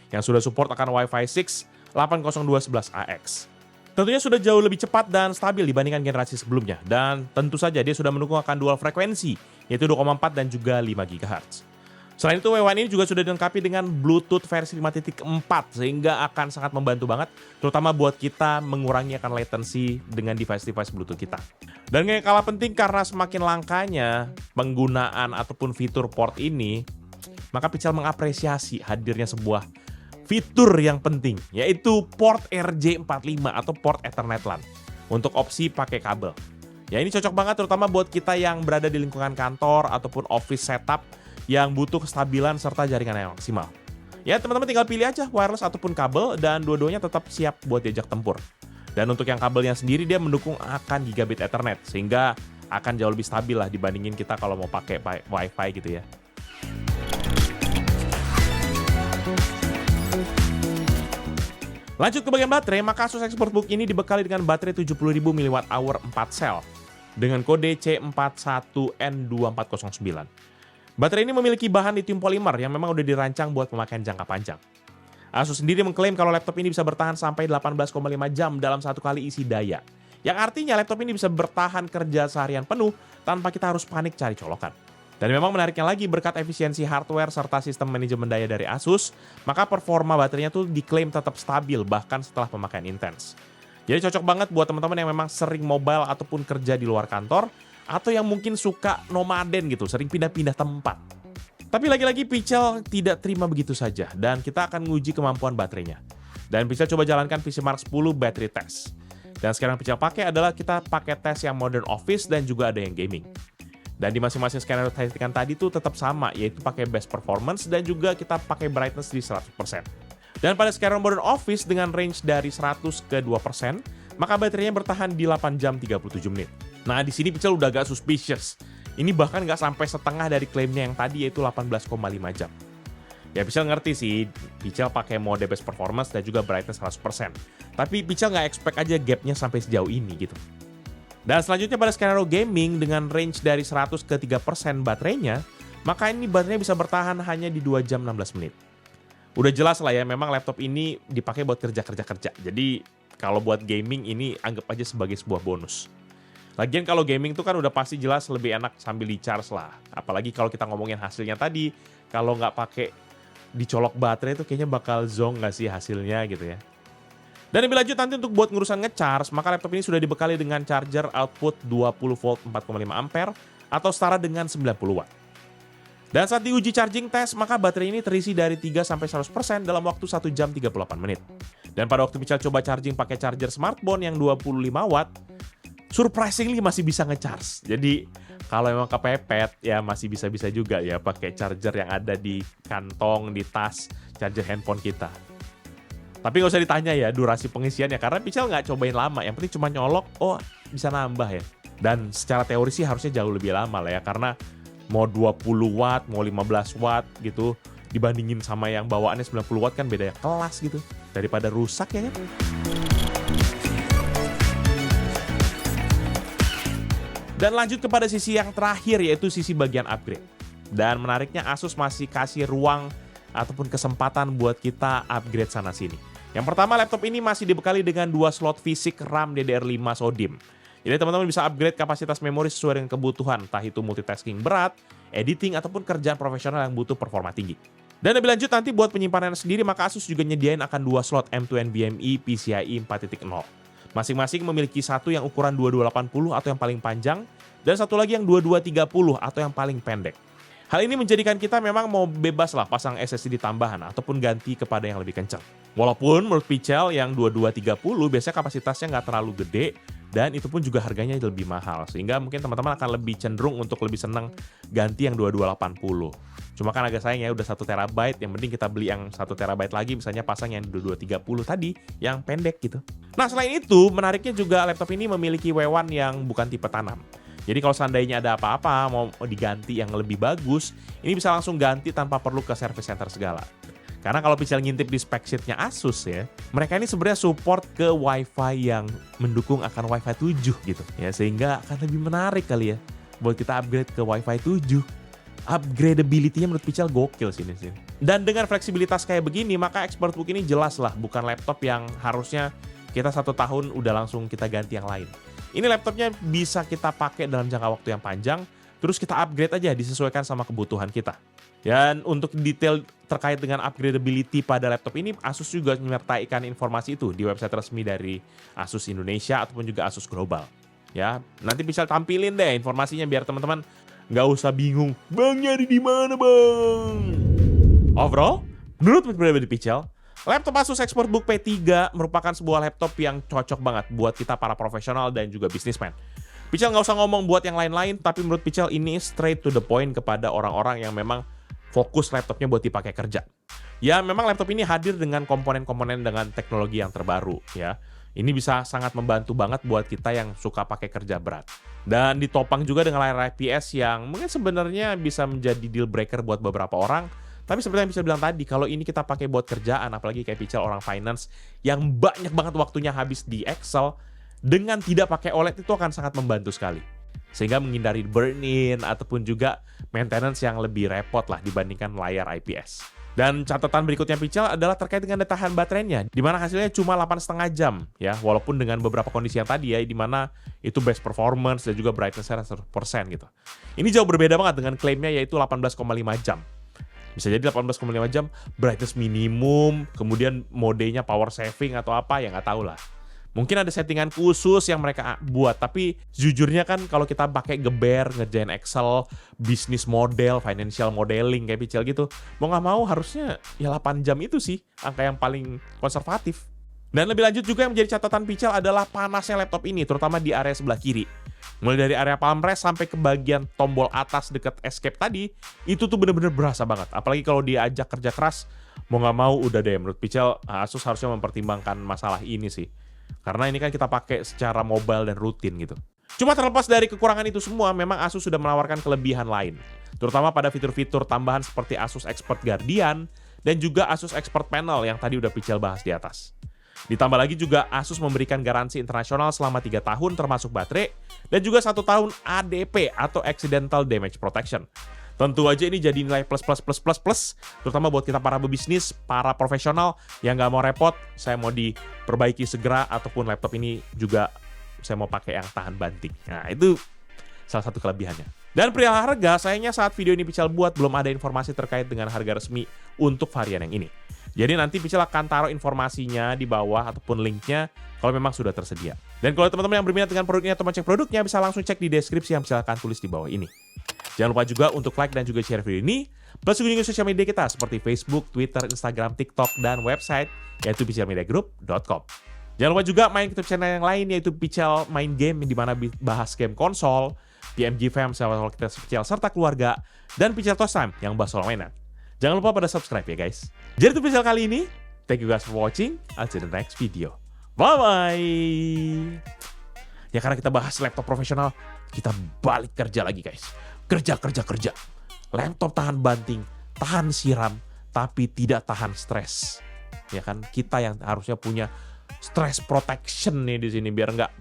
yang sudah support akan Wi-Fi 6 802.11ax. Tentunya sudah jauh lebih cepat dan stabil dibandingkan generasi sebelumnya, dan tentu saja dia sudah mendukung akan dual frekuensi, yaitu 2,4 dan juga 5 GHz. Selain itu, W1 ini juga sudah dilengkapi dengan Bluetooth versi 5.4, sehingga akan sangat membantu banget, terutama buat kita mengurangi akan latency dengan device-device Bluetooth kita. Dan yang kalah penting karena semakin langkanya penggunaan ataupun fitur port ini, maka Pichel mengapresiasi hadirnya sebuah fitur yang penting, yaitu port RJ45 atau port Ethernet LAN untuk opsi pakai kabel. Ya ini cocok banget terutama buat kita yang berada di lingkungan kantor ataupun office setup yang butuh kestabilan serta jaringan yang maksimal. Ya teman-teman tinggal pilih aja wireless ataupun kabel dan dua-duanya tetap siap buat diajak tempur. Dan untuk yang kabelnya sendiri dia mendukung akan gigabit Ethernet sehingga akan jauh lebih stabil lah dibandingin kita kalau mau pakai Wi-Fi gitu ya. Lanjut ke bagian baterai, maka Asus ExpertBook ini dibekali dengan baterai 70.000 mAh 4 sel dengan kode C41N2409. Baterai ini memiliki bahan lithium polimer yang memang udah dirancang buat pemakaian jangka panjang. Asus sendiri mengklaim kalau laptop ini bisa bertahan sampai 18,5 jam dalam satu kali isi daya. Yang artinya laptop ini bisa bertahan kerja seharian penuh tanpa kita harus panik cari colokan. Dan memang menariknya lagi berkat efisiensi hardware serta sistem manajemen daya dari Asus, maka performa baterainya tuh diklaim tetap stabil bahkan setelah pemakaian intens. Jadi cocok banget buat teman-teman yang memang sering mobile ataupun kerja di luar kantor, atau yang mungkin suka nomaden gitu, sering pindah-pindah tempat. Tapi lagi-lagi Pichel tidak terima begitu saja, dan kita akan menguji kemampuan baterainya. Dan Pichel coba jalankan PCMark 10 battery test. Dan sekarang Pichel pakai adalah kita pakai tes yang modern office dan juga ada yang gaming. Dan di masing-masing skenario testingan tadi tuh tetap sama, yaitu pakai best performance dan juga kita pakai brightness di 100%. Dan pada skenario modern office dengan range dari 100 ke 2%, maka baterainya bertahan di 8 jam 37 menit. Nah di sini Pichel udah agak suspicious. Ini bahkan nggak sampai setengah dari klaimnya yang tadi yaitu 18,5 jam. Ya Pichel ngerti sih, Pichel pakai mode best performance dan juga brightness 100%. Tapi Pichel nggak expect aja gapnya sampai sejauh ini gitu. Dan selanjutnya pada skenario gaming dengan range dari 100 ke 3% baterainya, maka ini baterainya bisa bertahan hanya di 2 jam 16 menit. Udah jelas lah ya, memang laptop ini dipakai buat kerja. Jadi kalau buat gaming ini anggap aja sebagai sebuah bonus. Lagian kalau gaming tuh kan udah pasti jelas lebih enak sambil di-charge lah. Apalagi kalau kita ngomongin hasilnya tadi, kalau nggak pakai dicolok baterai itu kayaknya bakal zonk nggak sih hasilnya gitu ya. Dan lebih lanjut nanti untuk buat ngurusan nge-charge, maka laptop ini sudah dibekali dengan charger output 20 volt 4,5 ampere atau setara dengan 90 watt. Dan saat diuji charging test, maka baterai ini terisi dari 3-100% dalam waktu 1 jam 38 menit. Dan pada waktu Pichel coba charging pakai charger smartphone yang 25 watt, surprisingly masih bisa nge-charge. Jadi kalau emang kepepet ya masih bisa-bisa juga ya pakai charger yang ada di kantong, di tas, charger handphone kita. Tapi nggak usah ditanya ya durasi pengisiannya karena Pichel nggak cobain lama. Yang penting cuma nyolok, oh bisa nambah ya. Dan secara teori sih harusnya jauh lebih lama lah ya karena mau 20 watt, mau 15 watt gitu dibandingin sama yang bawaannya 90 watt kan beda kelas gitu. Daripada rusak ya kan. Dan lanjut kepada sisi yang terakhir yaitu sisi bagian upgrade. Dan menariknya Asus masih kasih ruang ataupun kesempatan buat kita upgrade sana sini. Yang pertama laptop ini masih dibekali dengan 2 slot fisik RAM DDR5 SODIMM. Jadi teman-teman bisa upgrade kapasitas memori sesuai dengan kebutuhan, entah itu multitasking berat, editing ataupun kerjaan profesional yang butuh performa tinggi. Dan lebih lanjut nanti buat penyimpanan sendiri maka Asus juga nyediain akan 2 slot M2 NVMe PCIe 4.0. Masing-masing memiliki satu yang ukuran 2280 atau yang paling panjang, dan satu lagi yang 2230 atau yang paling pendek. Hal ini menjadikan kita memang mau bebas lah pasang SSD tambahan ataupun ganti kepada yang lebih kencang. Walaupun menurut Pichel yang 2230 biasanya kapasitasnya nggak terlalu gede, dan itu pun juga harganya lebih mahal. Sehingga mungkin teman-teman akan lebih cenderung untuk lebih senang ganti yang 2280. Cuma kan agak sayang ya udah 1 terabyte, yang penting kita beli yang 1 terabyte lagi misalnya pasang yang 2230 tadi yang pendek gitu. Nah selain itu menariknya juga laptop ini memiliki W1 yang bukan tipe tanam. Jadi kalau seandainya ada apa-apa mau diganti yang lebih bagus, ini bisa langsung ganti tanpa perlu ke service center segala. Karena kalau Pichel ngintip di spec sheet-nya Asus ya, mereka ini sebenarnya support ke Wi-Fi yang mendukung akan Wi-Fi 7 gitu ya, sehingga akan lebih menarik kali ya buat kita upgrade ke Wi-Fi 7. Upgradability-nya menurut Pichel gokil sini. Dan dengan fleksibilitas kayak begini, maka ExpertBook ini jelas lah bukan laptop yang harusnya kita 1 tahun udah langsung kita ganti yang lain. Ini laptopnya bisa kita pakai dalam jangka waktu yang panjang, terus kita upgrade aja disesuaikan sama kebutuhan kita. Dan untuk detail terkait dengan upgradability pada laptop ini, Asus juga menyertaikan informasi itu di website resmi dari Asus Indonesia ataupun juga Asus Global. Ya, nanti bisa tampilin deh informasinya biar teman-teman nggak usah bingung, Bang nyari di mana bang? Overall, menurut pribadi Pichel, Laptop Asus ExpertBook P3 merupakan sebuah laptop yang cocok banget buat kita para profesional dan juga bisnismen. Pichel nggak usah ngomong buat yang lain-lain, tapi menurut Pichel ini straight to the point kepada orang-orang yang memang fokus laptopnya buat dipakai kerja. Ya, memang laptop ini hadir dengan komponen-komponen dengan teknologi yang terbaru, ya. Ini bisa sangat membantu banget buat kita yang suka pakai kerja berat. Dan ditopang juga dengan layar IPS yang mungkin sebenarnya bisa menjadi deal breaker buat beberapa orang. Tapi seperti yang Pichel bilang tadi, kalau ini kita pakai buat kerjaan, apalagi kayak Pichel orang finance yang banyak banget waktunya habis di Excel, dengan tidak pakai OLED itu akan sangat membantu sekali. Sehingga menghindari burn-in ataupun juga maintenance yang lebih repot lah dibandingkan layar IPS. Dan catatan berikutnya Pichel adalah terkait dengan daya tahan baterainya, di mana hasilnya cuma 8,5 jam, ya, walaupun dengan beberapa kondisi yang tadi ya, di mana itu best performance dan juga brightness-nya 100% gitu. Ini jauh berbeda banget dengan klaimnya yaitu 18,5 jam. Bisa jadi 18,5 jam, brightness minimum, kemudian modenya power saving atau apa, ya nggak tahu lah. Mungkin ada settingan khusus yang mereka buat, tapi jujurnya kan kalau kita pakai geber, ngerjain Excel, bisnis model, financial modeling kayak Pichel gitu, mau nggak mau harusnya ya 8 jam itu sih angka yang paling konservatif. Dan lebih lanjut juga yang menjadi catatan Pichel adalah panasnya laptop ini, terutama di area sebelah kiri. Mulai dari area palm rest sampai ke bagian tombol atas dekat escape tadi, itu tuh bener-bener berasa banget. Apalagi kalau diajak kerja keras, mau nggak mau udah deh menurut Pichel, Asus harusnya mempertimbangkan masalah ini sih. Karena ini kan kita pakai secara mobile dan rutin gitu. Cuma terlepas dari kekurangan itu semua, memang Asus sudah menawarkan kelebihan lain. Terutama pada fitur-fitur tambahan seperti Asus Expert Guardian dan juga Asus Expert Panel yang tadi udah Pichel bahas di atas. Ditambah lagi juga Asus memberikan garansi internasional selama 3 tahun termasuk baterai dan juga 1 tahun ADP atau Accidental Damage Protection. Tentu aja ini jadi nilai plus, terutama buat kita para pebisnis, para profesional yang nggak mau repot, saya mau diperbaiki segera, ataupun laptop ini juga saya mau pakai yang tahan banting. Nah, itu salah satu kelebihannya. Dan perihal harga, sayangnya saat video ini Pichel buat belum ada informasi terkait dengan harga resmi untuk varian yang ini. Jadi nanti Pichel akan taruh informasinya di bawah ataupun linknya kalau memang sudah tersedia. Dan kalau teman-teman yang berminat dengan produknya atau mau cek produknya, bisa langsung cek di deskripsi yang Pichel akan tulis di bawah ini. Jangan lupa juga untuk like dan juga share video ini, plus kunjungi sosial media kita seperti Facebook, Twitter, Instagram, TikTok, dan website yaitu pichelmediagroup.com. Jangan lupa juga main YouTube channel yang lain yaitu Pichel Main Game yang dimana bahas game konsol, PMG Fam, sahabat kita Pichel serta keluarga, dan Pichel Toast Time yang bahas soal mainan. Jangan lupa pada subscribe ya guys. Jadi itu Pichel kali ini. Thank you guys for watching. I'll see you in the next video. Bye-bye. Ya karena kita bahas laptop profesional, kita balik kerja lagi guys. Kerja. Laptop tahan banting, tahan siram, tapi tidak tahan stres. Ya kan, kita yang harusnya punya stress protection nih di sini biar nggak